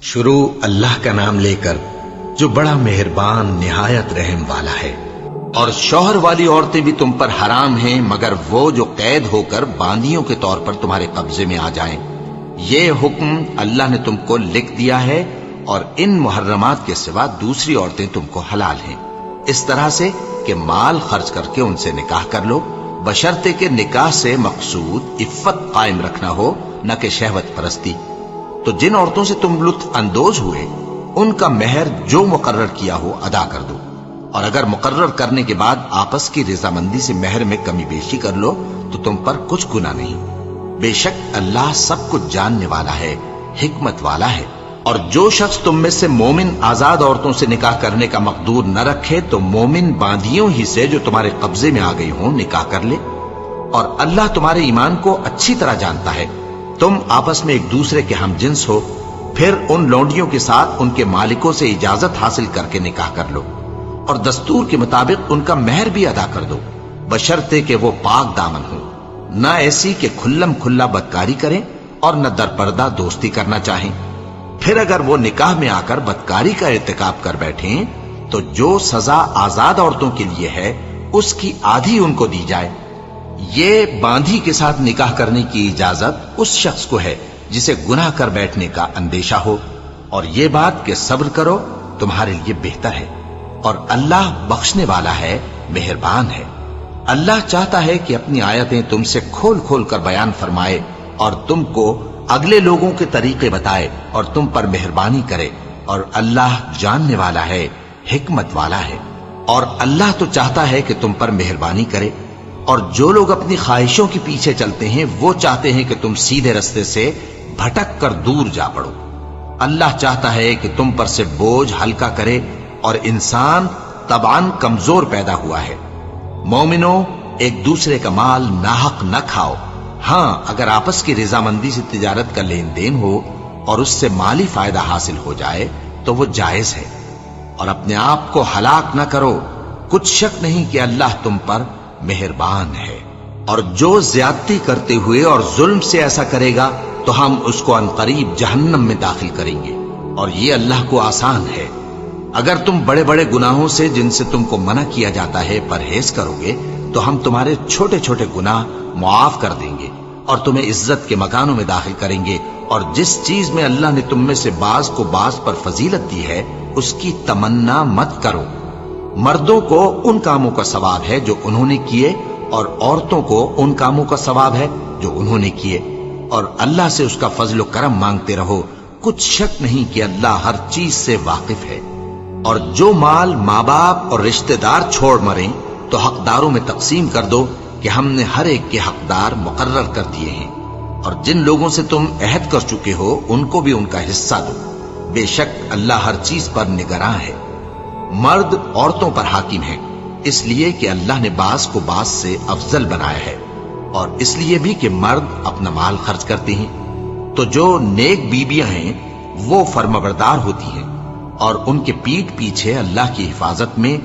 شروع اللہ کا نام لے کر جو بڑا مہربان نہایت رحم والا ہے۔ اور شوہر والی عورتیں بھی تم پر حرام ہیں مگر وہ جو قید ہو کر باندیوں کے طور پر تمہارے قبضے میں آ جائیں۔ یہ حکم اللہ نے تم کو لکھ دیا ہے، اور ان محرمات کے سوا دوسری عورتیں تم کو حلال ہیں، اس طرح سے کہ مال خرچ کر کے ان سے نکاح کر لو، بشرطے کہ نکاح سے مقصود عفت قائم رکھنا ہو، نہ کہ شہوت پرستی۔ تو جن عورتوں سے تم لطف اندوز ہوئے ان کا مہر جو مقرر کیا ہو ادا کر دو، اور اگر مقرر کرنے کے بعد آپس کی رضامندی سے مہر میں کمی بیشی کر لو تو تم پر کچھ گناہ نہیں۔ بے شک اللہ سب کچھ جاننے والا ہے، حکمت والا ہے۔ اور جو شخص تم میں سے مومن آزاد عورتوں سے نکاح کرنے کا مقدور نہ رکھے تو مومن باندیوں ہی سے جو تمہارے قبضے میں آ گئی ہوں نکاح کر لے، اور اللہ تمہارے ایمان کو اچھی طرح جانتا ہے۔ تم آپس میں ایک دوسرے کے ہم جنس ہو، پھر ان لونڈیوں کے ساتھ ان کے مالکوں سے اجازت حاصل کر کے نکاح کر لو، اور دستور کے مطابق ان کا مہر بھی ادا کر دو، بشرطے کہ وہ پاک دامن ہو، نہ ایسی کہ کھلم کھلا بدکاری کریں اور نہ درپردہ دوستی کرنا چاہیں۔ پھر اگر وہ نکاح میں آ کر بدکاری کا ارتکاب کر بیٹھیں تو جو سزا آزاد عورتوں کے لیے ہے اس کی آدھی ان کو دی جائے۔ یہ باندھی کے ساتھ نکاح کرنے کی اجازت اس شخص کو ہے جسے گناہ کر بیٹھنے کا اندیشہ ہو، اور یہ بات کہ صبر کرو تمہارے لیے بہتر ہے، اور اللہ بخشنے والا ہے، مہربان ہے۔ اللہ چاہتا ہے کہ اپنی آیتیں تم سے کھول کھول کر بیان فرمائے اور تم کو اگلے لوگوں کے طریقے بتائے اور تم پر مہربانی کرے، اور اللہ جاننے والا ہے، حکمت والا ہے۔ اور اللہ تو چاہتا ہے کہ تم پر مہربانی کرے، اور جو لوگ اپنی خواہشوں کے پیچھے چلتے ہیں وہ چاہتے ہیں کہ تم سیدھے رستے سے بھٹک کر دور جا پڑو۔ اللہ چاہتا ہے کہ تم پر سے بوجھ ہلکا کرے، اور انسان طبعاً کمزور پیدا ہوا ہے۔ مومنوں، ایک دوسرے کا مال ناحق نہ کھاؤ، ہاں اگر آپس کی رضامندی سے تجارت کا لین دین ہو اور اس سے مالی فائدہ حاصل ہو جائے تو وہ جائز ہے، اور اپنے آپ کو ہلاک نہ کرو، کچھ شک نہیں کہ اللہ تم پر مہربان ہے۔ اور جو زیادتی کرتے ہوئے اور ظلم سے ایسا کرے گا تو ہم اس کو عنقریب جہنم میں داخل کریں گے، اور یہ اللہ کو آسان ہے۔ اگر تم بڑے بڑے گناہوں سے جن سے تم کو منع کیا جاتا ہے پرہیز کرو گے تو ہم تمہارے چھوٹے چھوٹے گناہ معاف کر دیں گے اور تمہیں عزت کے مکانوں میں داخل کریں گے۔ اور جس چیز میں اللہ نے تم میں سے بعض کو بعض پر فضیلت دی ہے اس کی تمنا مت کرو۔ مردوں کو ان کاموں کا ثواب ہے جو انہوں نے کیے، اور عورتوں کو ان کاموں کا ثواب ہے جو انہوں نے کیے، اور اللہ سے اس کا فضل و کرم مانگتے رہو، کچھ شک نہیں کہ اللہ ہر چیز سے واقف ہے۔ اور جو مال ماں باپ اور رشتہ دار چھوڑ مریں تو حقداروں میں تقسیم کر دو کہ ہم نے ہر ایک کے حقدار مقرر کر دیے ہیں، اور جن لوگوں سے تم عہد کر چکے ہو ان کو بھی ان کا حصہ دو، بے شک اللہ ہر چیز پر نگراں ہے۔ مرد عورتوں پر حاکم ہیں، اس لیے کہ اللہ نے بعض کو بعض سے افضل بنایا ہے، اور اس لیے بھی کہ مرد اپنا مال خرچ کرتے ہیں۔ تو جو نیک بیویاں ہیں وہ فرمانبردار ہوتی ہیں، اور ان کے پیٹھ پیچھے اللہ کی حفاظت میں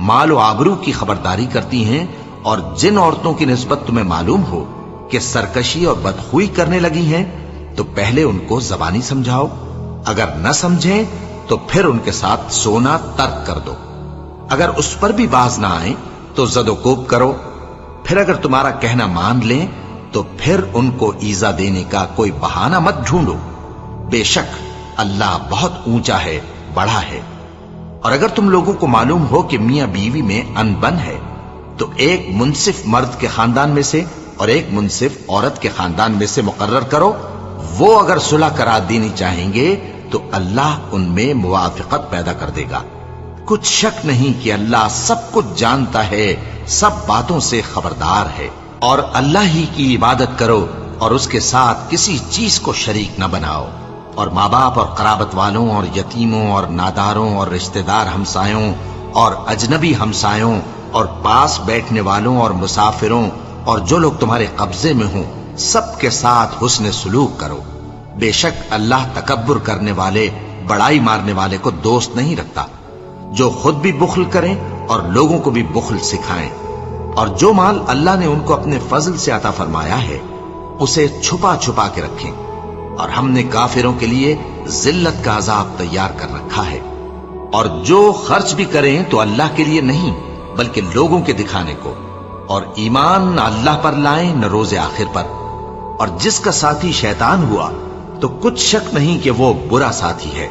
مال و آبرو کی خبرداری کرتی ہیں۔ اور جن عورتوں کی نسبت تمہیں معلوم ہو کہ سرکشی اور بدخوئی کرنے لگی ہیں تو پہلے ان کو زبانی سمجھاؤ، اگر نہ سمجھیں تو پھر ان کے ساتھ سونا ترک کر دو۔ اگر اس پر بھی باز نہ آئیں تو زد و کوب کرو، پھر اگر تمہارا کہنا مان لیں تو پھر ان کو ایذا دینے کا کوئی بہانہ مت ڈھونڈو، بے شک اللہ بہت اونچا ہے، بڑا ہے۔ اور اگر تم لوگوں کو معلوم ہو کہ میاں بیوی میں انبن ہے تو ایک منصف مرد کے خاندان میں سے اور ایک منصف عورت کے خاندان میں سے مقرر کرو، وہ اگر صلح کرا دینی چاہیں گے تو اللہ ان میں موافقت پیدا کر دے گا۔ کچھ شک نہیں کہ اللہ سب کچھ جانتا ہے، سب باتوں سے خبردار ہے۔ اور اللہ ہی کی عبادت کرو اور اس کے ساتھ کسی چیز کو شریک نہ بناؤ، اور ماں باپ اور قرابت والوں اور یتیموں اور ناداروں اور رشتہ دار ہمسایوں اور اجنبی ہمسایوں اور پاس بیٹھنے والوں اور مسافروں اور جو لوگ تمہارے قبضے میں ہوں سب کے ساتھ حسن سلوک کرو، بے شک اللہ تکبر کرنے والے، بڑائی مارنے والے کو دوست نہیں رکھتا۔ جو خود بھی بخل کریں اور لوگوں کو بھی بخل سکھائیں، اور جو مال اللہ نے ان کو اپنے فضل سے عطا فرمایا ہے اسے چھپا چھپا کے رکھیں، اور ہم نے کافروں کے لیے ذلت کا عذاب تیار کر رکھا ہے۔ اور جو خرچ بھی کریں تو اللہ کے لیے نہیں بلکہ لوگوں کے دکھانے کو، اور ایمان نہ اللہ پر لائیں نہ روز آخر پر۔ اور جس کا ساتھی شیطان ہوا تو کچھ شک نہیں کہ وہ برا ساتھی ہے۔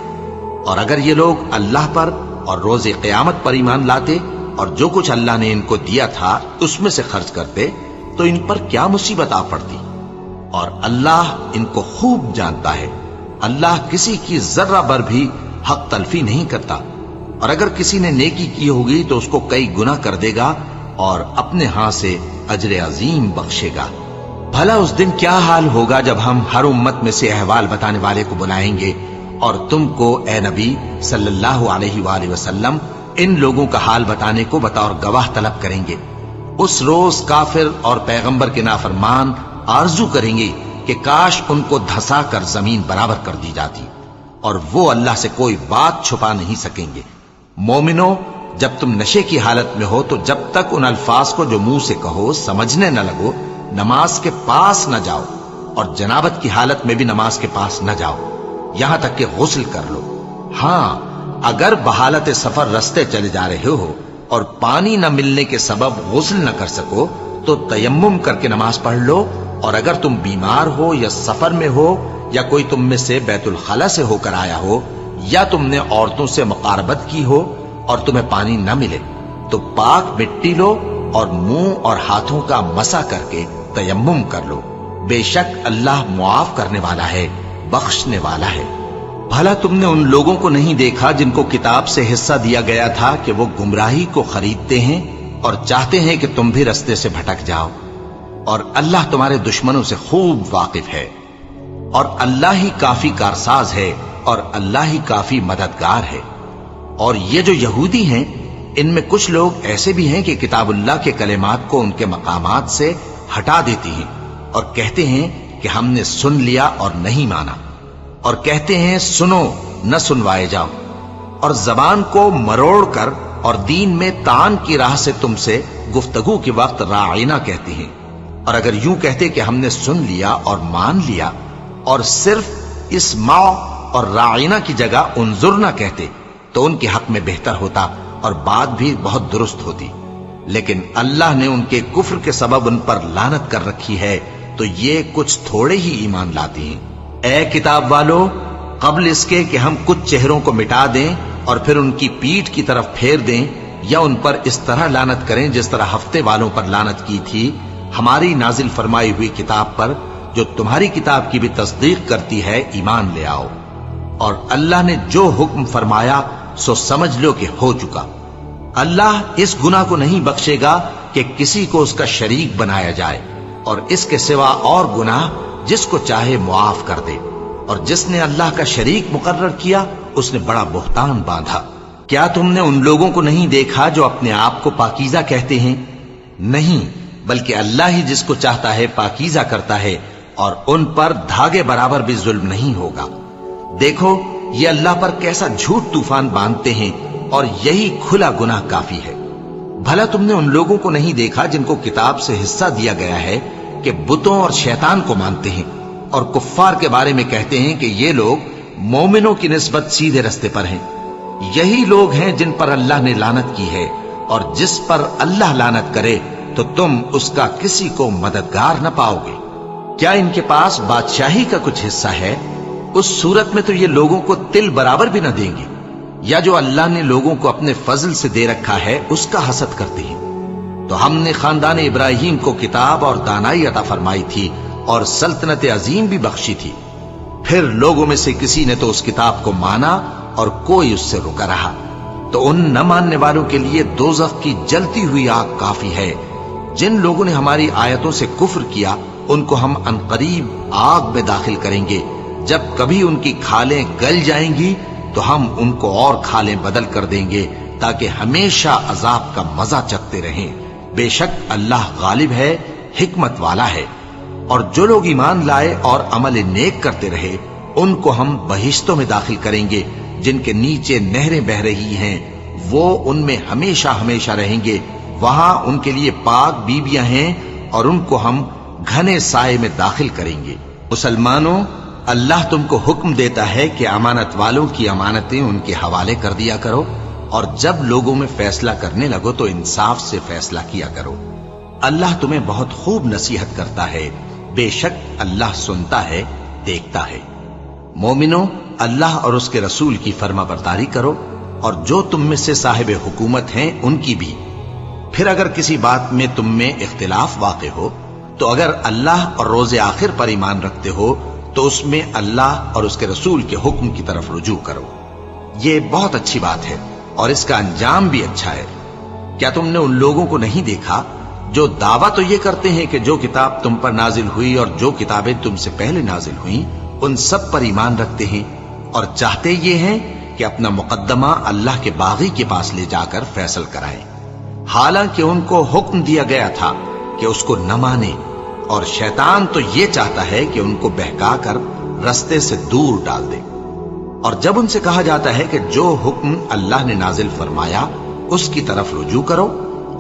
اور اگر یہ لوگ اللہ پر اور روز قیامت پر ایمان لاتے اور جو کچھ اللہ نے ان کو دیا تھا اس میں سے خرچ کرتے تو ان پر کیا مصیبت آ پڑتی۔ اور اللہ ان کو خوب جانتا ہے، اللہ کسی کی ذرہ بر بھی حق تلفی نہیں کرتا۔ اور اگر کسی نے نیکی کی ہوگی تو اس کو کئی گنا کر دے گا اور اپنے ہاں سے اجر عظیم بخشے گا۔ بھلا اس دن کیا حال ہوگا جب ہم ہر امت میں سے احوال بتانے والے کو بلائیں گے اور تم کو اے نبی صلی اللہ علیہ وآلہ وسلم ان لوگوں کا حال بتانے کو بطور گواہ طلب کریں گے۔ اس روز کافر اور پیغمبر کے نافرمان آرزو کریں گے کہ کاش ان کو دھسا کر زمین برابر کر دی جاتی، اور وہ اللہ سے کوئی بات چھپا نہیں سکیں گے۔ مومنو، جب تم نشے کی حالت میں ہو تو جب تک ان الفاظ کو جو منہ سے کہو سمجھنے نہ لگو نماز کے پاس نہ جاؤ، اور جنابت کی حالت میں بھی نماز کے پاس نہ جاؤ یہاں تک کہ غسل کر لو۔ ہاں، اگر بحالت سفر رستے چلے جا رہے ہو اور پانی نہ ملنے کے سبب غسل نہ کر سکو تو تیمم کر کے نماز پڑھ لو۔ اور اگر تم بیمار ہو یا سفر میں ہو یا کوئی تم میں سے بیت الخلا سے ہو کر آیا ہو یا تم نے عورتوں سے مقاربت کی ہو اور تمہیں پانی نہ ملے تو پاک مٹی لو اور منہ اور ہاتھوں کا مسح کر کے تیمم کر لو۔ بے شک اللہ معاف کرنے والا ہے، بخشنے والا ہے۔ بھلا تم نے ان لوگوں کو نہیں دیکھا جن کو کتاب سے حصہ دیا گیا تھا کہ وہ گمراہی کو خریدتے ہیں اور چاہتے ہیں کہ تم بھی رستے سے بھٹک جاؤ، اور اللہ تمہارے دشمنوں سے خوب واقف ہے، اور اللہ ہی کافی کارساز ہے اور اللہ ہی کافی مددگار ہے۔ اور یہ جو یہودی ہیں ان میں کچھ لوگ ایسے بھی ہیں کہ کتاب اللہ کے کلمات کو ان کے مقامات سے ہٹا دیتی ہیں اور کہتے ہیں کہ ہم نے سن لیا اور نہیں مانا، اور کہتے ہیں سنو نہ سنوائے جاؤ، اور زبان کو مروڑ کر اور دین میں طعن کی راہ سے تم سے گفتگو کے وقت راعینا کہتے ہیں۔ اور اگر یوں کہتے کہ ہم نے سن لیا اور مان لیا اور صرف اسمع اور راعینا کی جگہ انظرنا کہتے تو ان کے حق میں بہتر ہوتا اور بات بھی بہت درست ہوتی، لیکن اللہ نے ان کے کفر کے سبب ان پر لعنت کر رکھی ہے تو یہ کچھ تھوڑے ہی ایمان لاتے ہیں۔ اے کتاب والو، قبل اس کے کہ ہم کچھ چہروں کو مٹا دیں اور پھر ان کی پیٹھ کی طرف پھیر دیں یا ان پر اس طرح لعنت کریں جس طرح ہفتے والوں پر لعنت کی تھی، ہماری نازل فرمائی ہوئی کتاب پر جو تمہاری کتاب کی بھی تصدیق کرتی ہے ایمان لے آؤ۔ اور اللہ نے جو حکم فرمایا سو سمجھ لو کہ ہو چکا۔ اللہ اس گناہ کو نہیں بخشے گا کہ کسی کو اس کا شریک بنایا جائے، اور اس کے سوا اور گناہ جس کو چاہے معاف کر دے، اور جس نے اللہ کا شریک مقرر کیا اس نے بڑا بہتان باندھا۔ کیا تم نے ان لوگوں کو نہیں دیکھا جو اپنے آپ کو پاکیزہ کہتے ہیں؟ نہیں، بلکہ اللہ ہی جس کو چاہتا ہے پاکیزہ کرتا ہے، اور ان پر دھاگے برابر بھی ظلم نہیں ہوگا۔ دیکھو یہ اللہ پر کیسا جھوٹ طوفان باندھتے ہیں، اور یہی کھلا گناہ کافی ہے۔ بھلا تم نے ان لوگوں کو نہیں دیکھا جن کو کتاب سے حصہ دیا گیا ہے کہ بتوں اور شیطان کو مانتے ہیں، اور کفار کے بارے میں کہتے ہیں کہ یہ لوگ مومنوں کی نسبت سیدھے رستے پر ہیں۔ یہی لوگ ہیں جن پر اللہ نے لعنت کی ہے، اور جس پر اللہ لعنت کرے تو تم اس کا کسی کو مددگار نہ پاؤ گے۔ کیا ان کے پاس بادشاہی کا کچھ حصہ ہے؟ اس صورت میں تو یہ لوگوں کو تل برابر بھی نہ دیں گے، یا جو اللہ نے لوگوں کو اپنے فضل سے دے رکھا ہے اس کا حسد کرتے ہیں۔ تو ہم نے خاندان ابراہیم کو کتاب اور دانائی عطا فرمائی تھی اور سلطنت عظیم بھی بخشی تھی۔ پھر لوگوں میں سے کسی نے تو اس کتاب کو مانا اور کوئی اس سے رکا رہا، تو ان نہ ماننے والوں کے لیے دوزخ کی جلتی ہوئی آگ کافی ہے۔ جن لوگوں نے ہماری آیتوں سے کفر کیا ان کو ہم عنقریب آگ میں داخل کریں گے۔ جب کبھی ان کی کھالیں گل جائیں گی تو ہم ان کو اور کھالیں بدل کر دیں گے تاکہ ہمیشہ عذاب کا مزہ چکھتے رہیں۔ بے شک اللہ غالب ہے، حکمت والا ہے۔ اور جو لوگ ایمان لائے اور عمل نیک کرتے رہے ان کو ہم بہشتوں میں داخل کریں گے جن کے نیچے نہریں بہ رہی ہیں، وہ ان میں ہمیشہ ہمیشہ رہیں گے۔ وہاں ان کے لیے پاک بیویاں ہیں اور ان کو ہم گھنے سائے میں داخل کریں گے۔ مسلمانوں، اللہ تم کو حکم دیتا ہے کہ امانت والوں کی امانتیں ان کے حوالے کر دیا کرو، اور جب لوگوں میں فیصلہ کرنے لگو تو انصاف سے فیصلہ کیا کرو۔ اللہ تمہیں بہت خوب نصیحت کرتا ہے، بے شک اللہ سنتا ہے، دیکھتا ہے۔ مومنو، اللہ اور اس کے رسول کی فرما برداری کرو، اور جو تم میں سے صاحب حکومت ہیں ان کی بھی۔ پھر اگر کسی بات میں تم میں اختلاف واقع ہو تو اگر اللہ اور روز آخر پر ایمان رکھتے ہو تو اس میں اللہ اور اس کے رسول کے حکم کی طرف رجوع کرو۔ یہ بہت اچھی بات ہے اور اس کا انجام بھی اچھا ہے۔ کیا تم نے ان لوگوں کو نہیں دیکھا جو دعویٰ تو یہ کرتے ہیں کہ جو کتاب تم پر نازل ہوئی اور جو کتابیں تم سے پہلے نازل ہوئیں ان سب پر ایمان رکھتے ہیں، اور چاہتے یہ ہیں کہ اپنا مقدمہ اللہ کے باغی کے پاس لے جا کر فیصل کرائیں، حالانکہ ان کو حکم دیا گیا تھا کہ اس کو نہ مانے، اور شیطان تو یہ چاہتا ہے کہ ان کو بہکا کر رستے سے دور ڈال دے۔ اور جب ان سے کہا جاتا ہے کہ جو حکم اللہ نے نازل فرمایا اس کی طرف رجوع کرو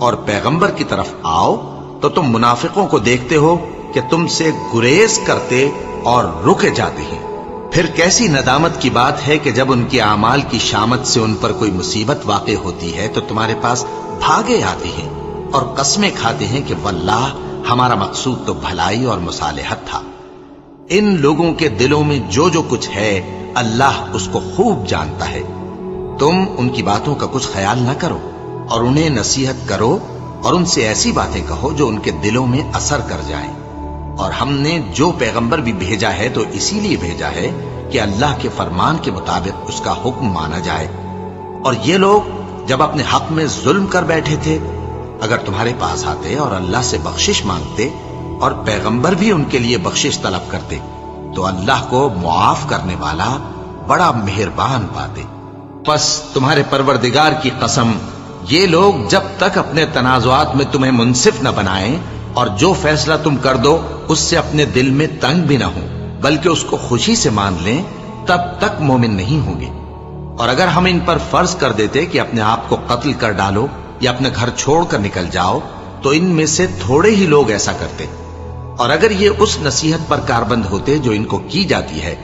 اور پیغمبر کی طرف آؤ، تو تم منافقوں کو دیکھتے ہو کہ تم سے گریز کرتے اور رکے جاتے ہیں۔ پھر کیسی ندامت کی بات ہے کہ جب ان کے اعمال کی شامت سے ان پر کوئی مصیبت واقع ہوتی ہے تو تمہارے پاس بھاگے آتے ہیں اور قسمیں کھاتے ہیں کہ واللہ ہمارا مقصود تو بھلائی اور مصالحت تھا۔ ان لوگوں کے دلوں میں جو جو کچھ ہے اللہ اس کو خوب جانتا ہے۔ تم ان کی باتوں کا کچھ خیال نہ کرو اور انہیں نصیحت کرو اور ان سے ایسی باتیں کہو جو ان کے دلوں میں اثر کر جائیں۔ اور ہم نے جو پیغمبر بھی بھیجا ہے تو اسی لیے بھیجا ہے کہ اللہ کے فرمان کے مطابق اس کا حکم مانا جائے۔ اور یہ لوگ جب اپنے حق میں ظلم کر بیٹھے تھے، اگر تمہارے پاس آتے اور اللہ سے بخشش مانگتے اور پیغمبر بھی ان کے لیے بخشش طلب کرتے تو اللہ کو معاف کرنے والا بڑا مہربان پاتے۔ پس تمہارے پروردگار کی قسم، یہ لوگ جب تک اپنے تنازعات میں تمہیں منصف نہ بنائیں اور جو فیصلہ تم کر دو اس سے اپنے دل میں تنگ بھی نہ ہو بلکہ اس کو خوشی سے مان لیں، تب تک مومن نہیں ہوں گے۔ اور اگر ہم ان پر فرض کر دیتے کہ اپنے آپ کو قتل کر ڈالو یا اپنے گھر چھوڑ کر نکل جاؤ تو ان میں سے تھوڑے ہی لوگ ایسا کرتے، اور اگر یہ اس نصیحت پر کاربند ہوتے جو ان کو کی جاتی ہے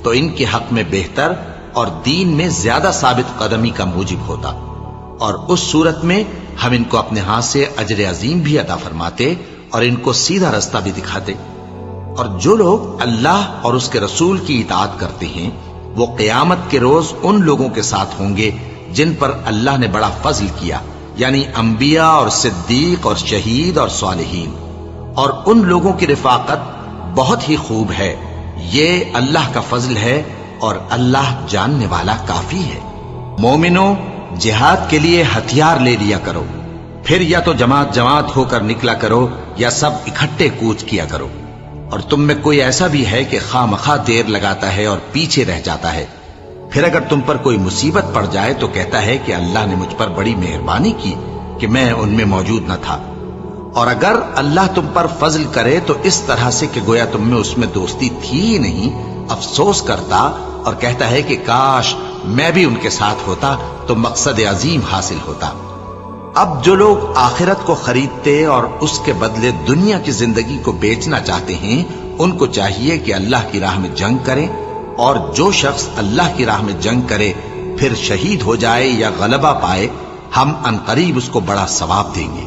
تو ان کے حق میں بہتر اور دین میں زیادہ ثابت قدمی کا موجب ہوتا، اور اس صورت میں ہم ان کو اپنے ہاتھ سے اجر عظیم بھی عطا فرماتے اور ان کو سیدھا رستہ بھی دکھاتے۔ اور جو لوگ اللہ اور اس کے رسول کی اطاعت کرتے ہیں وہ قیامت کے روز ان لوگوں کے ساتھ ہوں گے جن پر اللہ نے بڑا فضل کیا، یعنی انبیاء اور صدیق اور شہید اور صالحین، اور ان لوگوں کی رفاقت بہت ہی خوب ہے۔ یہ اللہ کا فضل ہے اور اللہ جاننے والا کافی ہے۔ مومنوں، جہاد کے لیے ہتھیار لے لیا کرو، پھر یا تو جماعت جماعت ہو کر نکلا کرو یا سب اکٹھے کوچ کیا کرو۔ اور تم میں کوئی ایسا بھی ہے کہ خواہ مخواہ دیر لگاتا ہے اور پیچھے رہ جاتا ہے، پھر اگر تم پر کوئی مصیبت پڑ جائے تو کہتا ہے کہ اللہ نے مجھ پر بڑی مہربانی کی کہ میں ان میں موجود نہ تھا۔ اور اگر اللہ تم پر فضل کرے تو اس طرح سے کہ گویا تم میں اس میں دوستی تھی ہی نہیں، افسوس کرتا اور کہتا ہے کہ کاش میں بھی ان کے ساتھ ہوتا تو مقصد عظیم حاصل ہوتا۔ اب جو لوگ آخرت کو خریدتے اور اس کے بدلے دنیا کی زندگی کو بیچنا چاہتے ہیں ان کو چاہیے کہ اللہ کی راہ میں جنگ کریں، اور جو شخص اللہ کی راہ میں جنگ کرے پھر شہید ہو جائے یا غلبہ پائے ہم عنقریب اس کو بڑا ثواب دیں گے۔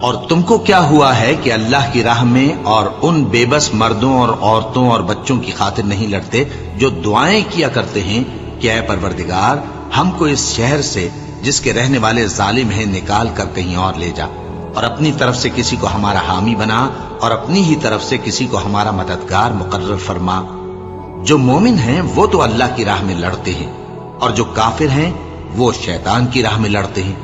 اور تم کو کیا ہوا ہے کہ اللہ کی راہ میں اور ان بے بس مردوں اور عورتوں اور بچوں کی خاطر نہیں لڑتے جو دعائیں کیا کرتے ہیں کہ اے پروردگار ہم کو اس شہر سے جس کے رہنے والے ظالم ہیں نکال کر کہیں اور لے جا، اور اپنی طرف سے کسی کو ہمارا حامی بنا اور اپنی ہی طرف سے کسی کو ہمارا مددگار مقرر فرما۔ جو مومن ہیں وہ تو اللہ کی راہ میں لڑتے ہیں اور جو کافر ہیں وہ شیطان کی راہ میں لڑتے ہیں،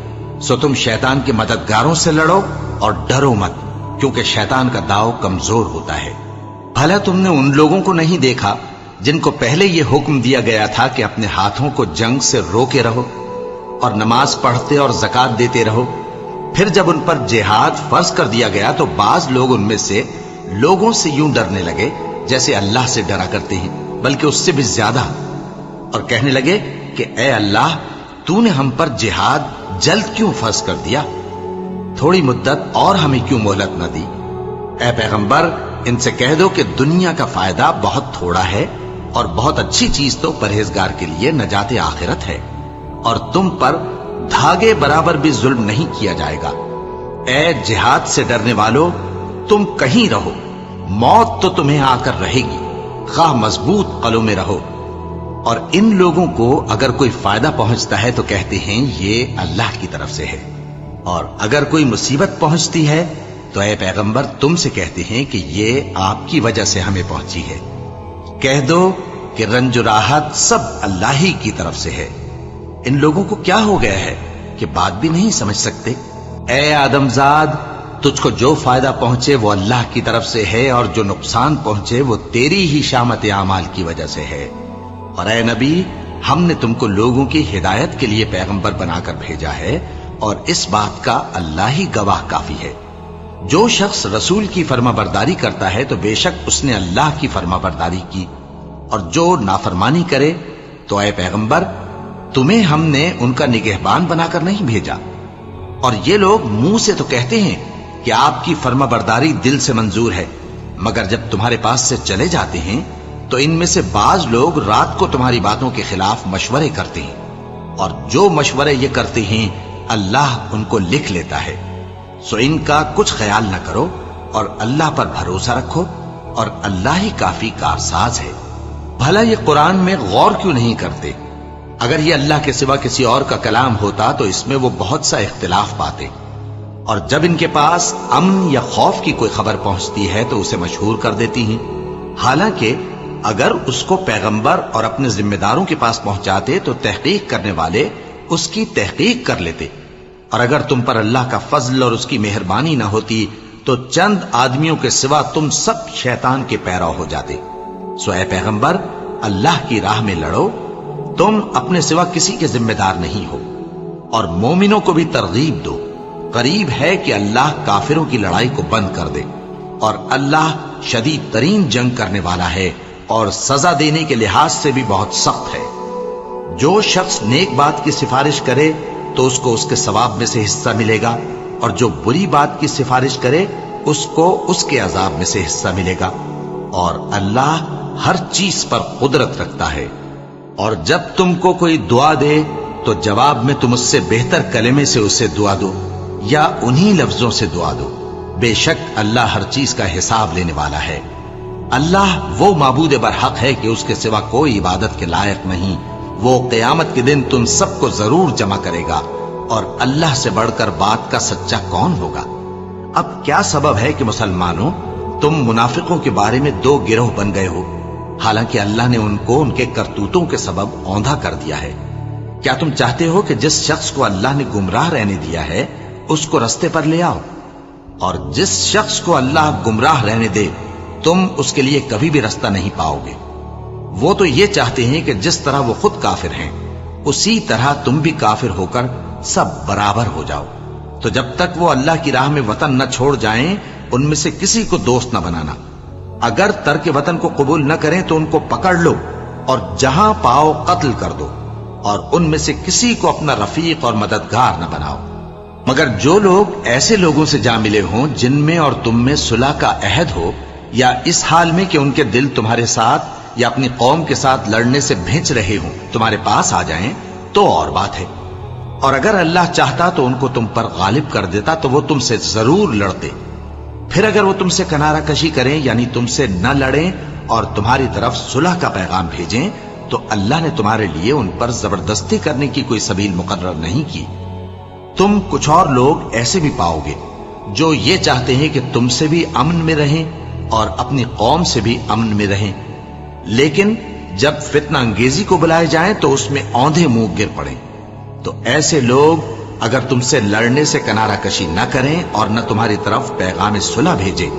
سو تم شیطان کے مددگاروں سے لڑو اور ڈرو مت، کیونکہ شیطان کا داؤ کمزور ہوتا ہے۔ بھلا تم نے ان لوگوں کو نہیں دیکھا جن کو پہلے یہ حکم دیا گیا تھا کہ اپنے ہاتھوں کو جنگ سے روکے رہو اور نماز پڑھتے اور زکات دیتے رہو، پھر جب ان پر جہاد فرض کر دیا گیا تو بعض لوگ ان میں سے لوگوں سے یوں ڈرنے لگے جیسے اللہ سے ڈرا کرتے ہیں، بلکہ اس سے بھی زیادہ، اور کہنے لگے کہ اے اللہ تو نے ہم پر جہاد جلد کیوں فرض کر دیا، تھوڑی مدت اور ہمیں کیوں مہلت نہ دی۔ اے پیغمبر ان سے کہہ دو کہ دنیا کا فائدہ بہت تھوڑا ہے اور بہت اچھی چیز تو پرہیزگار کے لیے نجات آخرت ہے، اور تم پر دھاگے برابر بھی ظلم نہیں کیا جائے گا۔ اے جہاد سے ڈرنے والو، تم کہیں رہو، موت تو تمہیں آ کر رہے گی، خواہ مضبوط قلعوں میں رہو۔ اور ان لوگوں کو اگر کوئی فائدہ پہنچتا ہے تو کہتے ہیں یہ اللہ کی طرف سے ہے، اور اگر کوئی مصیبت پہنچتی ہے تو اے پیغمبر تم سے کہتے ہیں کہ یہ آپ کی وجہ سے ہمیں پہنچی ہے۔ کہہ دو کہ رنج و راحت سب اللہ ہی کی طرف سے ہے۔ ان لوگوں کو کیا ہو گیا ہے کہ بات بھی نہیں سمجھ سکتے؟ اے آدم زاد، تجھ کو جو فائدہ پہنچے وہ اللہ کی طرف سے ہے، اور جو نقصان پہنچے وہ تیری ہی شامت اعمال کی وجہ سے ہے۔ اور اے نبی، ہم نے تم کو لوگوں کی ہدایت کے لیے پیغمبر بنا کر بھیجا ہے، اور اس بات کا اللہ ہی گواہ کافی ہے۔ جو شخص رسول کی فرما برداری کرتا ہے تو بے شک اس نے اللہ کی فرما برداری کی، اور جو نافرمانی کرے تو اے پیغمبر تمہیں ہم نے ان کا نگہبان بنا کر نہیں بھیجا۔ اور یہ لوگ منہ سے تو کہتے ہیں کہ آپ کی فرما برداری دل سے منظور ہے، مگر جب تمہارے پاس سے چلے جاتے ہیں تو ان میں سے بعض لوگ رات کو تمہاری باتوں کے خلاف مشورے کرتے ہیں، اور جو مشورے یہ کرتے ہیں اللہ ان کو لکھ لیتا ہے۔ سو ان کا کچھ خیال نہ کرو، اور اللہ پر بھروسہ رکھو، اور اللہ ہی کافی کارساز ہے۔ بھلا یہ قرآن میں غور کیوں نہیں کرتے؟ اگر یہ اللہ کے سوا کسی اور کا کلام ہوتا تو اس میں وہ بہت سا اختلاف پاتے، اور جب ان کے پاس امن یا خوف کی کوئی خبر پہنچتی ہے تو اسے مشہور کر دیتی ہیں، حالانکہ اگر اس کو پیغمبر اور اپنے ذمہ داروں کے پاس پہنچاتے تو تحقیق کرنے والے اس کی تحقیق کر لیتے، اور اگر تم پر اللہ کا فضل اور اس کی مہربانی نہ ہوتی تو چند آدمیوں کے سوا تم سب شیطان کے پیرو ہو جاتے۔ سو اے پیغمبر، اللہ کی راہ میں لڑو، تم اپنے سوا کسی کے ذمہ دار نہیں ہو، اور مومنوں کو بھی ترغیب دو۔ قریب ہے کہ اللہ کافروں کی لڑائی کو بند کر دے، اور اللہ شدید ترین جنگ کرنے والا ہے، اور سزا دینے کے لحاظ سے بھی بہت سخت ہے۔ جو شخص نیک بات کی سفارش کرے تو اس کو اس کے ثواب میں سے حصہ ملے گا، اور جو بری بات کی سفارش کرے اس کو اس کے عذاب میں سے حصہ ملے گا، اور اللہ ہر چیز پر قدرت رکھتا ہے۔ اور جب تم کو کوئی دعا دے تو جواب میں تم اس سے بہتر کلمے سے اسے دعا دو، یا انہی لفظوں سے دعا دو، بے شک اللہ ہر چیز کا حساب لینے والا ہے۔ اللہ وہ معبود برحق ہے کہ اس کے سوا کوئی عبادت کے لائق نہیں۔ وہ قیامت کے دن تم سب کو ضرور جمع کرے گا، اور اللہ سے بڑھ کر بات کا سچا کون ہوگا؟ اب کیا سبب ہے کہ مسلمانوں تم منافقوں کے بارے میں دو گروہ بن گئے ہو، حالانکہ اللہ نے ان کو ان کے کرتوتوں کے سبب اوندھا کر دیا ہے؟ کیا تم چاہتے ہو کہ جس شخص کو اللہ نے گمراہ رہنے دیا ہے اس کو رستے پر لے آؤ، اور جس شخص کو اللہ گمراہ رہنے دے تم اس کے لیے کبھی بھی رستہ نہیں پاؤ گے؟ وہ تو یہ چاہتے ہیں کہ جس طرح وہ خود کافر ہیں اسی طرح تم بھی کافر ہو کر سب برابر ہو جاؤ۔ تو جب تک وہ اللہ کی راہ میں وطن نہ چھوڑ جائیں ان میں سے کسی کو دوست نہ بنانا۔ اگر ترک وطن کو قبول نہ کریں تو ان کو پکڑ لو اور جہاں پاؤ قتل کر دو، اور ان میں سے کسی کو اپنا رفیق اور مددگار نہ بناؤ، مگر جو لوگ ایسے لوگوں سے جا ملے ہوں جن میں اور تم میں صلح کا عہد ہو، یا اس حال میں کہ ان کے دل تمہارے ساتھ یا اپنی قوم کے ساتھ لڑنے سے بھنچ رہے ہوں تمہارے پاس آ جائیں تو اور بات ہے۔ اور اگر اللہ چاہتا تو ان کو تم پر غالب کر دیتا تو وہ تم سے ضرور لڑتے۔ پھر اگر وہ تم سے کنارہ کشی کریں یعنی تم سے نہ لڑیں اور تمہاری طرف صلح کا پیغام بھیجیں تو اللہ نے تمہارے لیے ان پر زبردستی کرنے کی کوئی سبیل مقرر نہیں کی۔ تم کچھ اور لوگ ایسے بھی پاؤ گے جو یہ چاہتے ہیں کہ تم سے بھی امن میں رہیں اور اپنی قوم سے بھی امن میں رہیں، لیکن جب فتنہ انگیزی کو بلائے جائیں تو اس میں اوندھے منہ گر پڑیں۔ تو ایسے لوگ اگر تم سے لڑنے سے کنارہ کشی نہ کریں اور نہ تمہاری طرف پیغام صلح بھیجیں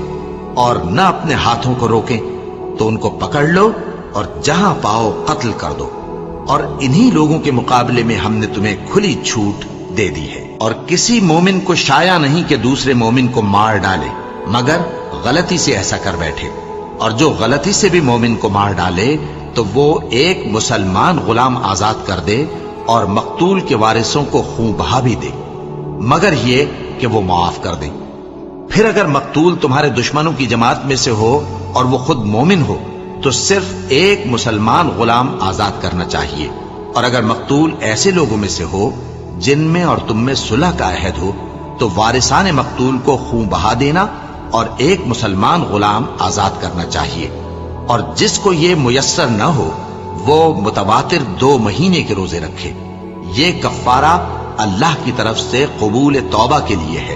اور نہ اپنے ہاتھوں کو روکیں تو ان کو پکڑ لو اور جہاں پاؤ قتل کر دو، اور انہی لوگوں کے مقابلے میں ہم نے تمہیں کھلی چھوٹ دے دی ہے۔ اور کسی مومن کو شایع نہیں کہ دوسرے مومن کو مار ڈالے مگر غلطی سے ایسا کر بیٹھے، اور جو غلطی سے بھی مومن کو مار ڈالے تو وہ ایک مسلمان غلام آزاد کر دے اور مقتول کے وارثوں کو خون بہا بھی دے، مگر یہ کہ وہ معاف کر دیں۔ پھر اگر مقتول تمہارے دشمنوں کی جماعت میں سے ہو اور وہ خود مومن ہو تو صرف ایک مسلمان غلام آزاد کرنا چاہیے، اور اگر مقتول ایسے لوگوں میں سے ہو جن میں اور تم میں صلح کا عہد ہو تو وارثان مقتول کو خون بہا دینا اور ایک مسلمان غلام آزاد کرنا چاہیے، اور جس کو یہ میسر نہ ہو وہ متواتر 2 مہینے کے روزے رکھے۔ یہ کفارہ اللہ کی طرف سے قبول توبہ کے لیے ہے،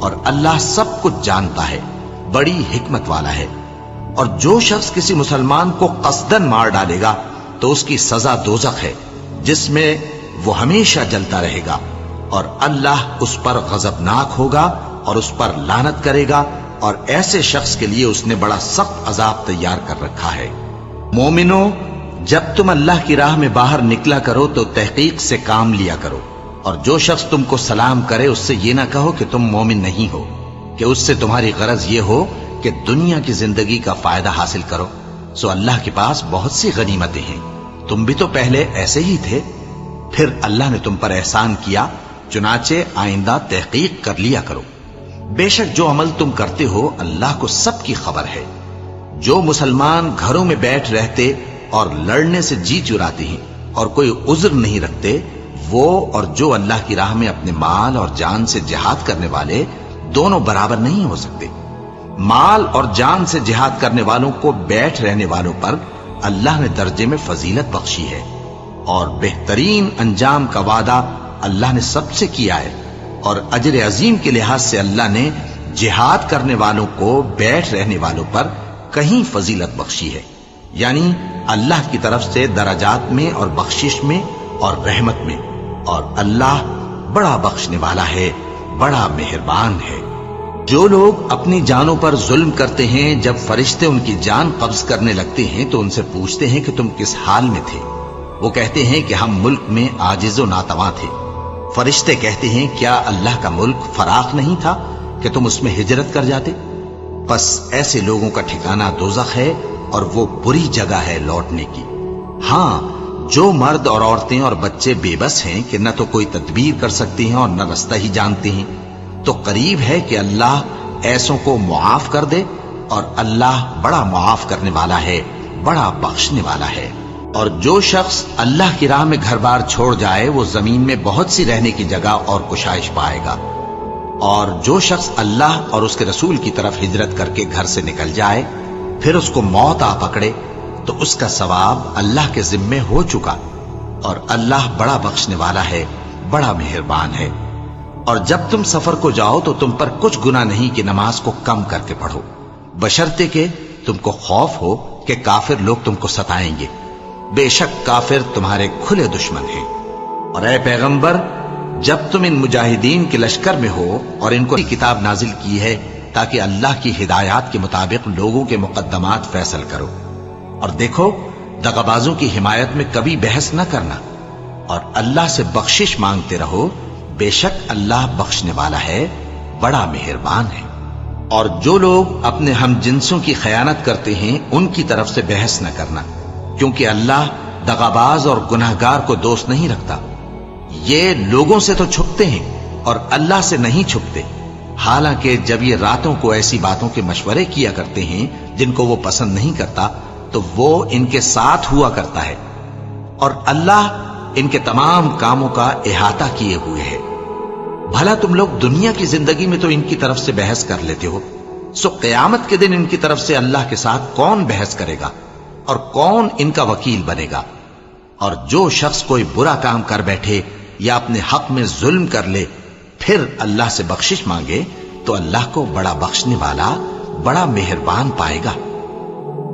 اور اللہ سب کچھ جانتا ہے، بڑی حکمت والا ہے۔ اور جو شخص کسی مسلمان کو قصدن مار ڈالے گا تو اس کی سزا دوزخ ہے، جس میں وہ ہمیشہ جلتا رہے گا، اور اللہ اس پر غضبناک ہوگا اور اس پر لعنت کرے گا، اور ایسے شخص کے لیے اس نے بڑا سخت عذاب تیار کر رکھا ہے۔ مومنو، جب تم اللہ کی راہ میں باہر نکلا کرو تو تحقیق سے کام لیا کرو، اور جو شخص تم کو سلام کرے اس سے یہ نہ کہو کہ تم مومن نہیں ہو، کہ اس سے تمہاری غرض یہ ہو کہ دنیا کی زندگی کا فائدہ حاصل کرو۔ سو اللہ کے پاس بہت سی غنیمتیں ہیں، تم بھی تو پہلے ایسے ہی تھے، پھر اللہ نے تم پر احسان کیا، چنانچہ آئندہ تحقیق کر لیا کرو۔ بے شک جو عمل تم کرتے ہو اللہ کو سب کی خبر ہے۔ جو مسلمان گھروں میں بیٹھ رہتے اور لڑنے سے جی چراتے ہیں اور کوئی عذر نہیں رکھتے، وہ اور جو اللہ کی راہ میں اپنے مال اور جان سے جہاد کرنے والے دونوں برابر نہیں ہو سکتے۔ مال اور جان سے جہاد کرنے والوں کو بیٹھ رہنے والوں پر اللہ نے درجے میں فضیلت بخشی ہے، اور بہترین انجام کا وعدہ اللہ نے سب سے کیا ہے، اور اجر عظیم کے لحاظ سے اللہ نے جہاد کرنے والوں کو بیٹھ رہنے والوں پر کہیں فضیلت بخشی ہے، یعنی اللہ کی طرف سے درجات میں اور بخشش میں اور رحمت میں، اور اللہ بڑا بخشنے والا ہے، بڑا مہربان ہے۔ جو لوگ اپنی جانوں پر ظلم کرتے ہیں، جب فرشتے ان کی جان قبض کرنے لگتے ہیں تو ان سے پوچھتے ہیں کہ تم کس حال میں تھے؟ وہ کہتے ہیں کہ ہم ملک میں عاجز و ناتواں تھے۔ فرشتے کہتے ہیں کیا اللہ کا ملک فراخ نہیں تھا کہ تم اس میں ہجرت کر جاتے؟ بس ایسے لوگوں کا ٹھکانہ دوزخ ہے، اور وہ بری جگہ ہے لوٹنے کی۔ ہاں، جو مرد اور عورتیں اور بچے بے بس ہیں کہ نہ تو کوئی تدبیر کر سکتے ہیں اور نہ رستہ ہی جانتے ہیں، تو قریب ہے کہ اللہ ایسوں کو معاف کر دے، اور اللہ بڑا معاف کرنے والا ہے، بڑا بخشنے والا ہے۔ اور جو شخص اللہ کی راہ میں گھر بار چھوڑ جائے وہ زمین میں بہت سی رہنے کی جگہ اور کشائش پائے گا، اور جو شخص اللہ اور اس کے رسول کی طرف ہجرت کر کے گھر سے نکل جائے پھر اس کو موت آ پکڑے تو اس کا ثواب اللہ کے ذمے ہو چکا، اور اللہ بڑا بخشنے والا ہے، بڑا مہربان ہے۔ اور جب تم سفر کو جاؤ تو تم پر کچھ گناہ نہیں کہ نماز کو کم کر کے پڑھو، بشرطے کہ تم کو خوف ہو کہ کافر لوگ تم کو ستائیں گے، بے شک کافر تمہارے کھلے دشمن ہیں۔ اور اے پیغمبر، جب تم ان مجاہدین کے لشکر میں ہو اور ان کو کتاب نازل کی ہے تاکہ اللہ کی ہدایات کے مطابق لوگوں کے مقدمات فیصل کرو، اور دیکھو دغابازوں کی حمایت میں کبھی بحث نہ کرنا، اور اللہ سے بخشش مانگتے رہو، بے شک اللہ بخشنے والا ہے، بڑا مہربان ہے۔ اور جو لوگ اپنے ہم جنسوں کی خیانت کرتے ہیں ان کی طرف سے بحث نہ کرنا، کیونکہ اللہ دغاباز اور گناہگار کو دوست نہیں رکھتا۔ یہ لوگوں سے تو چھپتے ہیں اور اللہ سے نہیں چھپتے، حالانکہ جب یہ راتوں کو ایسی باتوں کے مشورے کیا کرتے ہیں جن کو وہ پسند نہیں کرتا تو وہ ان کے ساتھ ہوا کرتا ہے، اور اللہ ان کے تمام کاموں کا احاطہ کیے ہوئے ہے۔ بھلا تم لوگ دنیا کی زندگی میں تو ان کی طرف سے بحث کر لیتے ہو، سو قیامت کے دن ان کی طرف سے اللہ کے ساتھ کون بحث کرے گا اور کون ان کا وکیل بنے گا؟ اور جو شخص کوئی برا کام کر بیٹھے یا اپنے حق میں ظلم کر لے پھر اللہ سے بخشش مانگے تو اللہ کو بڑا بخشنے والا، بڑا مہربان پائے گا۔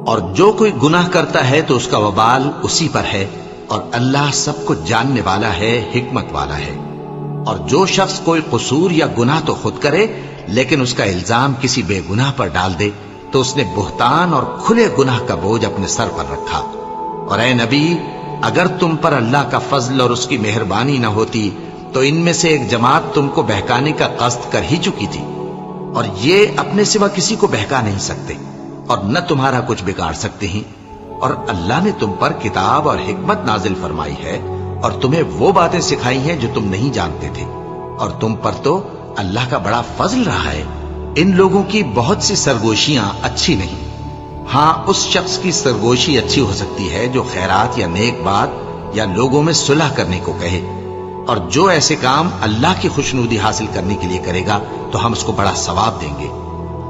اور جو کوئی گناہ کرتا ہے تو اس کا وبال اسی پر ہے، اور اللہ سب کو جاننے والا ہے، حکمت والا ہے۔ اور جو شخص کوئی قصور یا گناہ تو خود کرے لیکن اس کا الزام کسی بے گناہ پر ڈال دے تو اس نے بہتان اور کھلے گناہ کا بوجھ اپنے سر پر رکھا۔ اور اے نبی، اگر تم پر اللہ کا فضل اور اس کی مہربانی نہ ہوتی تو ان میں سے ایک جماعت تم کو بہکانے کا قصد کر ہی چکی تھی، اور یہ اپنے سوا کسی کو بہکا نہیں سکتے اور نہ تمہارا کچھ بگاڑ سکتے ہیں۔ اور اللہ نے تم پر کتاب اور حکمت نازل فرمائی ہے اور تمہیں وہ باتیں سکھائی ہیں جو تم نہیں جانتے تھے، اور تم پر تو اللہ کا بڑا فضل رہا ہے۔ ان لوگوں کی بہت سی سرگوشیاں اچھی نہیں، ہاں اس شخص کی سرگوشی اچھی ہو سکتی ہے جو خیرات یا نیک بات یا لوگوں میں صلح کرنے کو کہے، اور جو ایسے کام اللہ کی خوشنودی حاصل کرنے کے لیے کرے گا تو ہم اس کو بڑا ثواب دیں گے۔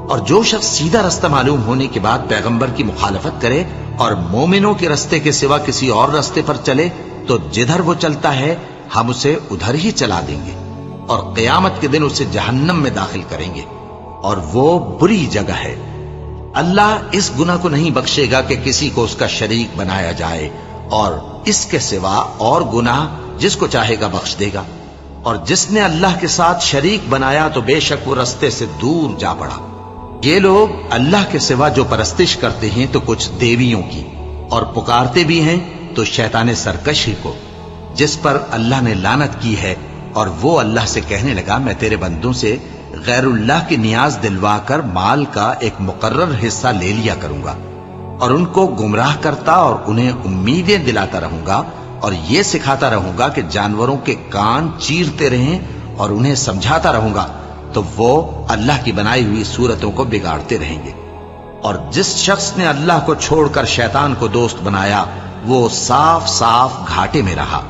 اور جو شخص سیدھا رستہ معلوم ہونے کے بعد پیغمبر کی مخالفت کرے اور مومنوں کے رستے کے سوا کسی اور رستے پر چلے تو جدھر وہ چلتا ہے ہم اسے ادھر ہی چلا دیں گے، اور قیامت کے دن اسے جہنم میں داخل کریں گے، اور وہ بری جگہ ہے۔ اللہ اس گناہ کو نہیں بخشے گا کہ کسی کو اس کا شریک بنایا جائے، اور اس کے سوا اور گناہ جس کو چاہے گا بخش دے گا، اور جس نے اللہ کے ساتھ شریک بنایا تو بے شک وہ رستے سے دور جا پڑا۔ یہ لوگ اللہ کے سوا جو پرستش کرتے ہیں تو کچھ دیویوں کی، اور پکارتے بھی ہیں تو شیطان سرکشی کو، جس پر اللہ نے لعنت کی ہے، اور وہ اللہ سے کہنے لگا میں تیرے بندوں سے غیر اللہ کی نیاز دلوا کر مال کا ایک مقرر حصہ لے لیا کروں گا، اور ان کو گمراہ کرتا اور انہیں امیدیں دلاتا رہوں گا، اور یہ سکھاتا رہوں گا کہ جانوروں کے کان چیرتے رہیں، اور انہیں سمجھاتا رہوں گا تو وہ اللہ کی بنائی ہوئی صورتوں کو بگاڑتے رہیں گے۔ اور جس شخص نے اللہ کو چھوڑ کر شیطان کو دوست بنایا وہ صاف صاف گھاٹے میں رہا۔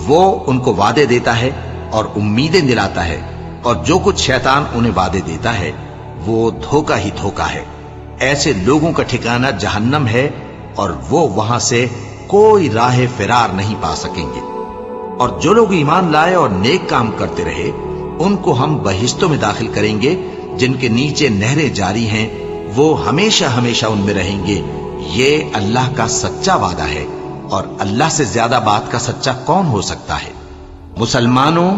وہ ان کو وعدے دیتا ہے اور امیدیں دلاتا ہے، اور جو کچھ شیطان انہیں وعدے دیتا ہے وہ دھوکہ ہی دھوکہ ہے۔ ایسے لوگوں کا ٹھکانہ جہنم ہے، اور وہ وہاں سے کوئی راہ فرار نہیں پا سکیں گے۔ اور جو لوگ ایمان لائے اور نیک کام کرتے رہے ان کو ہم بہشتوں میں داخل کریں گے جن کے نیچے نہریں جاری ہیں، وہ ہمیشہ ہمیشہ ان میں رہیں گے۔ یہ اللہ کا سچا وعدہ ہے، اور اللہ سے زیادہ بات کا سچا کون ہو سکتا ہے؟ مسلمانوں،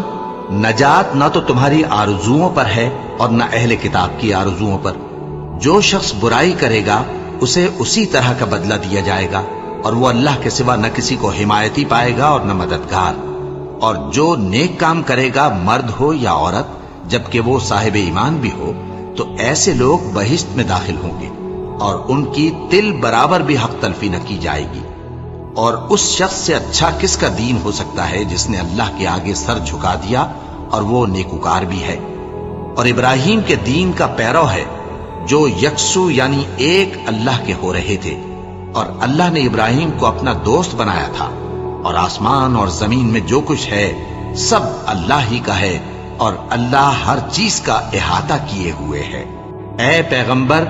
نجات نہ تو تمہاری آرزوؤں پر ہے اور نہ اہل کتاب کی آرزوؤں پر۔ جو شخص برائی کرے گا اسے اسی طرح کا بدلہ دیا جائے گا، اور وہ اللہ کے سوا نہ کسی کو حمایتی پائے گا اور نہ مددگار۔ اور جو نیک کام کرے گا مرد ہو یا عورت جبکہ وہ صاحب ایمان بھی ہو تو ایسے لوگ بہشت میں داخل ہوں گے، اور ان کی تل برابر بھی حق تلفی نہ کی جائے گی۔ اور اس شخص سے اچھا کس کا دین ہو سکتا ہے جس نے اللہ کے آگے سر جھکا دیا اور وہ نیکوکار بھی ہے، اور ابراہیم کے دین کا پیرو ہے جو یکسو یعنی ایک اللہ کے ہو رہے تھے، اور اللہ نے ابراہیم کو اپنا دوست بنایا تھا۔ اور آسمان اور زمین میں جو کچھ ہے سب اللہ ہی کا ہے، اور اللہ ہر چیز کا احاطہ کیے ہوئے ہے۔ اے پیغمبر،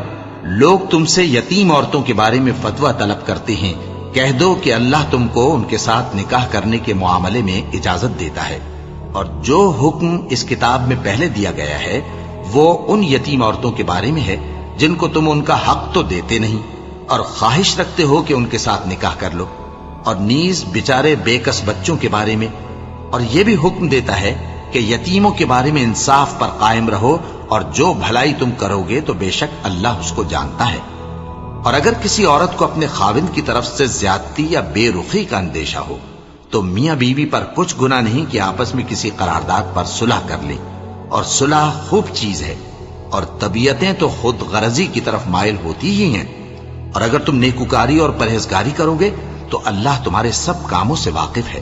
لوگ تم سے یتیم عورتوں کے بارے میں فتویٰ طلب کرتے ہیں، کہہ دو کہ اللہ تم کو ان کے ساتھ نکاح کرنے کے معاملے میں اجازت دیتا ہے، اور جو حکم اس کتاب میں پہلے دیا گیا ہے وہ ان یتیم عورتوں کے بارے میں ہے جن کو تم ان کا حق تو دیتے نہیں اور خواہش رکھتے ہو کہ ان کے ساتھ نکاح کر لو، اور نیز بیچارے بے کس بچوں کے بارے میں، اور یہ بھی حکم دیتا ہے کہ یتیموں کے بارے میں انصاف پر قائم رہو، اور جو بھلائی تم کرو گے تو بے شک اللہ اس کو جانتا ہے۔ اور اگر کسی عورت کو اپنے خاوند کی طرف سے زیادتی یا بے رخی کا اندیشہ ہو تو میاں بیوی پر کچھ گناہ نہیں کہ آپس میں کسی قرارداد پر صلح کر لیں، اور صلح خوب چیز ہے، اور طبیعتیں تو خود غرضی کی طرف مائل ہوتی ہی ہیں۔ اور اگر تم نیکوکاری اور پرہیزگاری کرو گے تو اللہ تمہارے سب کاموں سے واقف ہے۔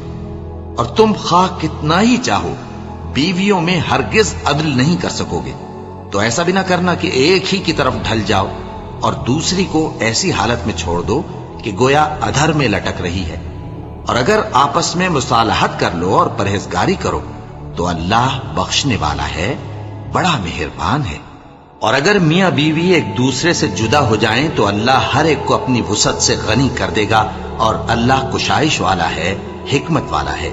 اور تم خواہ کتنا ہی چاہو بیویوں میں ہرگز عدل نہیں کر سکو گے، تو ایسا بھی نہ کرنا کہ ایک ہی کی طرف ڈھل جاؤ اور دوسری کو ایسی حالت میں چھوڑ دو کہ گویا ادھر میں لٹک رہی ہے۔ اور اگر آپس میں مصالحت کر لو اور پرہیزگاری کرو تو اللہ بخشنے والا ہے، بڑا مہربان ہے۔ اور اگر میاں بیوی ایک دوسرے سے جدا ہو جائیں تو اللہ ہر ایک کو اپنی وسعت سے غنی کر دے گا، اور اللہ کشائش والا ہے، حکمت والا ہے۔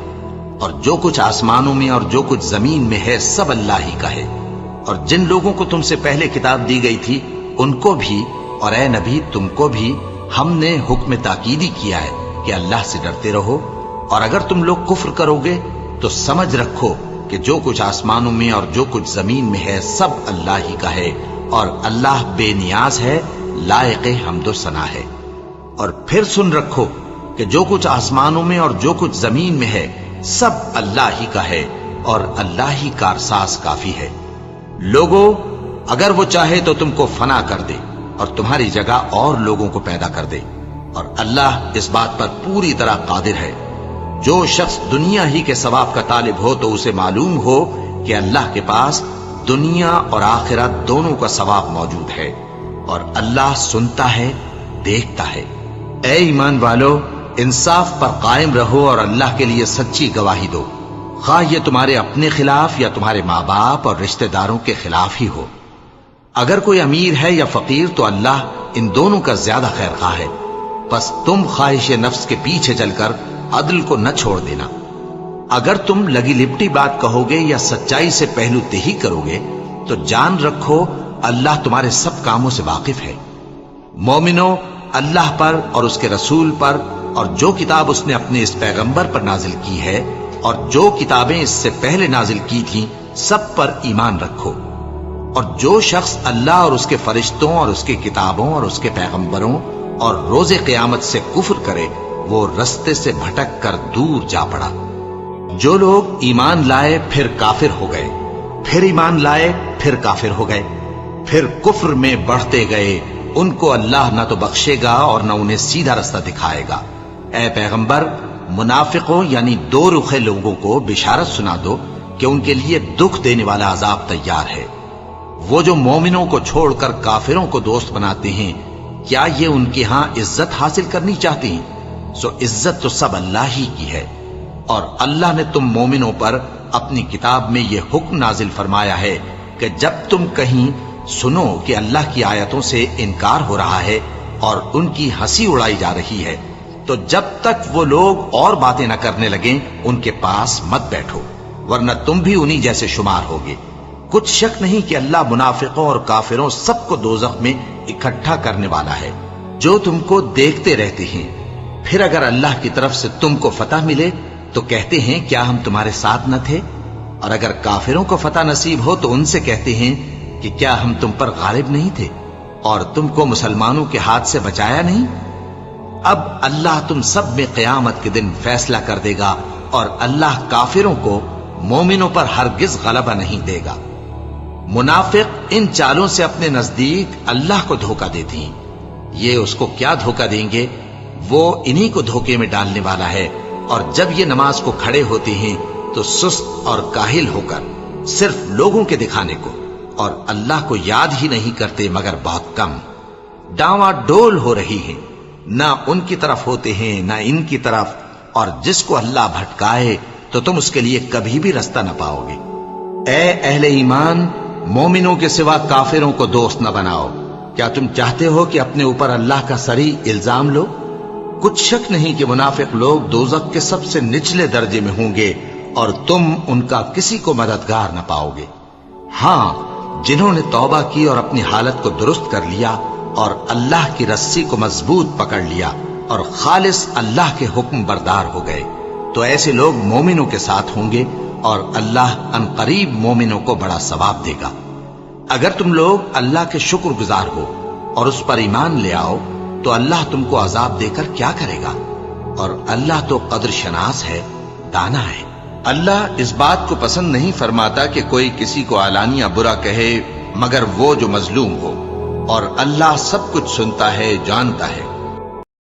اور جو کچھ آسمانوں میں اور جو کچھ زمین میں ہے سب اللہ ہی کا ہے۔ اور جن لوگوں کو تم سے پہلے کتاب دی گئی تھی ان کو بھی اور اے نبی تم کو بھی ہم نے حکم تاکیدی کیا ہے کہ اللہ سے ڈرتے رہو، اور اگر تم لوگ کفر کرو گے تو سمجھ رکھو کہ جو کچھ آسمانوں میں اور جو کچھ زمین میں ہے سب اللہ ہی کا ہے، اور اللہ بے نیاز ہے، لائق حمد و ثنا ہے۔ اور پھر سن رکھو کہ جو کچھ آسمانوں میں اور جو کچھ زمین میں ہے سب اللہ ہی کا ہے، اور اللہ ہی کارساز کافی ہے۔ لوگو، اگر وہ چاہے تو تم کو فنا کر دے اور تمہاری جگہ اور لوگوں کو پیدا کر دے، اور اللہ اس بات پر پوری طرح قادر ہے۔ جو شخص دنیا ہی کے ثواب کا طالب ہو تو اسے معلوم ہو کہ اللہ کے پاس دنیا اور آخرت دونوں کا ثواب موجود ہے، اور اللہ سنتا ہے، دیکھتا ہے۔ اے ایمان والو، انصاف پر قائم رہو اور اللہ کے لیے سچی گواہی دو، خواہ یہ تمہارے اپنے خلاف یا تمہارے ماں باپ اور رشتہ داروں کے خلاف ہی ہو۔ اگر کوئی امیر ہے یا فقیر تو اللہ ان دونوں کا زیادہ خیر خواہ ہے، پس تم خواہش نفس کے پیچھے چل کر عدل کو نہ چھوڑ دینا۔ اگر تم لگی لپٹی بات کہو گے یا سچائی سے پہلو تہی کرو گے تو جان رکھو اللہ تمہارے سب کاموں سے واقف ہے۔ مومنو، اللہ پر اور اس کے رسول پر اور جو کتاب اس نے اپنے اس پیغمبر پر نازل کی ہے اور جو کتابیں اس سے پہلے نازل کی تھیں سب پر ایمان رکھو، اور جو شخص اللہ اور اس کے فرشتوں اور اس کی کتابوں اور اس کے پیغمبروں اور روز قیامت سے کفر کرے وہ رستے سے بھٹک کر دور جا پڑا۔ جو لوگ ایمان لائے پھر کافر ہو گئے، پھر ایمان لائے پھر کافر ہو گئے، پھر کفر میں بڑھتے گئے، ان کو اللہ نہ تو بخشے گا اور نہ انہیں سیدھا رستہ دکھائے گا۔ اے پیغمبر، منافقوں یعنی دو رخے لوگوں کو بشارت سنا دو کہ ان کے لیے دکھ دینے والا عذاب تیار ہے۔ وہ جو مومنوں کو چھوڑ کر کافروں کو دوست بناتے ہیں، کیا یہ ان کے ہاں عزت حاصل کرنی چاہتے ہیں؟ سو عزت تو سب اللہ ہی کی ہے، اور اللہ نے تم مومنوں پر اپنی کتاب میں یہ حکم نازل فرمایا ہے کہ جب تم کہیں سنو کہ اللہ کی آیتوں سے انکار ہو رہا ہے اور ان کی ہنسی اڑائی جا رہی ہے تو جب تک وہ لوگ اور باتیں نہ کرنے لگیں ان کے پاس مت بیٹھو، ورنہ تم بھی انہی جیسے شمار ہوگے۔ کچھ شک نہیں کہ اللہ منافقوں اور کافروں سب کو دوزخ میں اکٹھا کرنے والا ہے جو تم کو دیکھتے رہتے ہیں۔ پھر اگر اللہ کی طرف سے تم کو فتح ملے تو کہتے ہیں کیا ہم تمہارے ساتھ نہ تھے، اور اگر کافروں کو فتح نصیب ہو تو ان سے کہتے ہیں کہ کیا ہم تم پر غالب نہیں تھے اور تم کو مسلمانوں کے ہاتھ سے بچایا نہیں۔ اب اللہ تم سب میں قیامت کے دن فیصلہ کر دے گا، اور اللہ کافروں کو مومنوں پر ہرگز غلبہ نہیں دے گا۔ منافق ان چالوں سے اپنے نزدیک اللہ کو دھوکہ دیتے ہیں، یہ اس کو کیا دھوکہ دیں گے، وہ انہی کو دھوکے میں ڈالنے والا ہے۔ اور جب یہ نماز کو کھڑے ہوتے ہیں تو سست اور کاہل ہو کر صرف لوگوں کے دکھانے کو اور اللہ کو یاد ہی نہیں کرتے مگر بہت کم، ڈاواں ڈول ہو رہی ہیں، نہ ان کی طرف ہوتے ہیں نہ ان کی طرف، اور جس کو اللہ بھٹکائے تو تم اس کے لیے کبھی بھی رستہ نہ پاؤ گے۔ اے اہل ایمان، مومنوں کے سوا کافروں کو دوست نہ بناؤ۔ کیا تم چاہتے ہو کہ اپنے اوپر اللہ کا صریح الزام لو؟ کچھ شک نہیں کہ منافق لوگ دوزخ کے سب سے نچلے درجے میں ہوں گے اور تم ان کا کسی کو مددگار نہ پاؤ گے۔ ہاں، جنہوں نے توبہ کی اور اپنی حالت کو درست کر لیا اور اللہ کی رسی کو مضبوط پکڑ لیا اور خالص اللہ کے حکم بردار ہو گئے تو ایسے لوگ مومنوں کے ساتھ ہوں گے، اور اللہ ان قریب مومنوں کو بڑا ثواب دے گا۔ اگر تم لوگ اللہ کے شکر گزار ہو اور اس پر ایمان لے آؤ تو اللہ تم کو عذاب دے کر کیا کرے گا، اور اللہ تو قدر شناس ہے، دانا ہے۔ اللہ اس بات کو پسند نہیں فرماتا کہ کوئی کسی کو علانیہ برا کہے مگر وہ جو مظلوم ہو، اور اللہ سب کچھ سنتا ہے، جانتا ہے۔